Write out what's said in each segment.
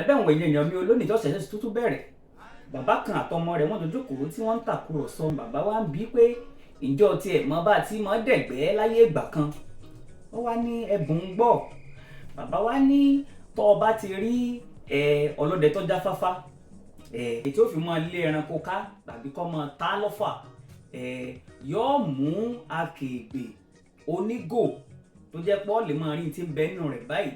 ẹ̀bẹ̀ àwọn èèyàn mi olónìí tó ṣẹ̀ṣẹ̀ tuntun bẹ̀rẹ̀ bàbá kan àtọmọ rẹ̀ wọ́n dojú kòó tí wọ́n ń tàkùrọ̀sọ bàbá wa ń bí pé ìjọ tiẹ̀ mọ bá ti mọ dẹ̀gbẹ́ láyé ìgbà kan ó wá ní ẹ̀bùn ń gbọ́ bàbá wa ní tọ́ ọ bá ti rí ọlọ́dẹ tó jáfáfá tí ó fi mọ lé ẹranko ká tàbí kọ́ mọ tá lọ́fà yóò mú akègbè onígò tó jẹ́ pọ́ lè máa rí ti ń bẹ nínú rẹ̀ báyìí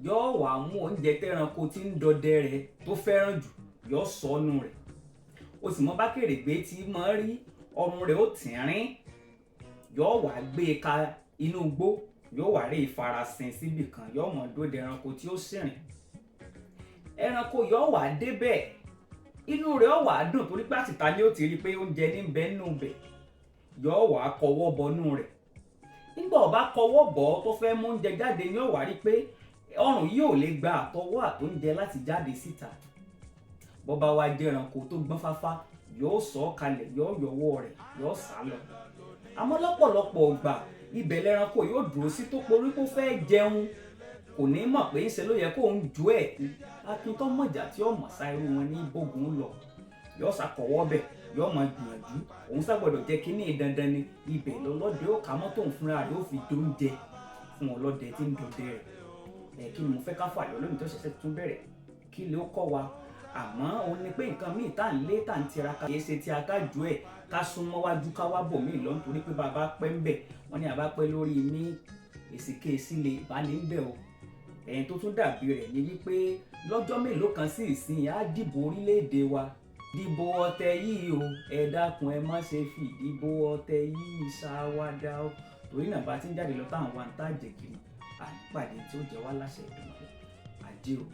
yóò wá mú oúnjẹ tẹ́ranko tí ń dọdẹ rẹ̀ tó fẹ́ràn jù yóò sọnù rẹ̀ o sì mọ bá kèrègbè tí mọ rí ọrùn rẹ̀ ó tìrín yóò wá gbé e ka inú igbó yóò wá rí ìfarasin síbì kan yóò mọ dóde ẹranko tí ó sìrìn ẹranko yóò wá débẹ̀ inú rẹ̀ ó wá dùn torí pé àtìta ni ó ti rí pé oúnjẹ ní bẹ nínú bẹ̀ yóò wá kọwọ́ bọnú rẹ̀ nígbà ó bá kọwọ́ bọ̀ tó fẹ́ mú oúnjẹ jáde ni ó wá rí pé ọrùn yìí ò lè gba àtọwọ́ àtóúnjẹ láti jáde síta bọ́ba wa jẹ́ ẹranko tó gbọ́n fáfá yóò sọ ọ́ kalẹ̀ yóò yọwọ́ rẹ̀ yóò sá lọ àmọ́ lọ́pọ̀lọpọ̀ ọgbà ibẹ̀ lẹ́ranko yóò dúró sí tó porí kó fẹ́ jẹun kò ní mọ̀ pé ń ṣe ló yẹ kó ń ju ẹ̀ akin tó mọ̀jà tí ó mọ̀ sá irú wọn ní bógun lọ yóò ṣàkọwọ́ bẹ̀ yóò mọ̀ gbìyànjú òun ṣàgbọ́dọ̀ jẹ́ kínní dandan ni ibẹ̀ lọ́lọ́dẹ ó kà mọ́tò fúnra rẹ̀ ó fi dóúnjẹ fún ọlọ́dẹ tí ń dọdẹ rẹ̀ kí ni mo fẹ́ ká fà yọ lónìí tó ṣẹ̀ṣẹ̀ tún bẹ̀rẹ̀ kí ló kọ́ wa àmọ́ òun ni pé nǹkan míì tá à ń lé tá à ń tiraka kìí ṣe tí a ká ju ẹ̀ ká súnmọ́ wájú ká wá bò míì lọ nítorí pé bàbá pẹ́ ń bẹ̀ wọ́n ní àbá pẹ́ lórí ní èsìkéèsì lè bá ní ń bẹ̀ o ẹ̀yìn tó tún dàbí rẹ̀ ni wípé lọ́jọ́ mélòó kan sí ìsìn á dìbò orílẹ̀-èdè wa dìbò ọ̀tẹ̀ yìí o ẹ dákun ẹ má ṣe fi ìdìbò ọ̀tẹ̀ yìí ṣàwádà o torí náà bá ti ń jáde lọ táwọn wa ń tàjẹ̀ kiri àpàdé tí ó jẹ́ wá láṣẹ ìdùnnú àdé o.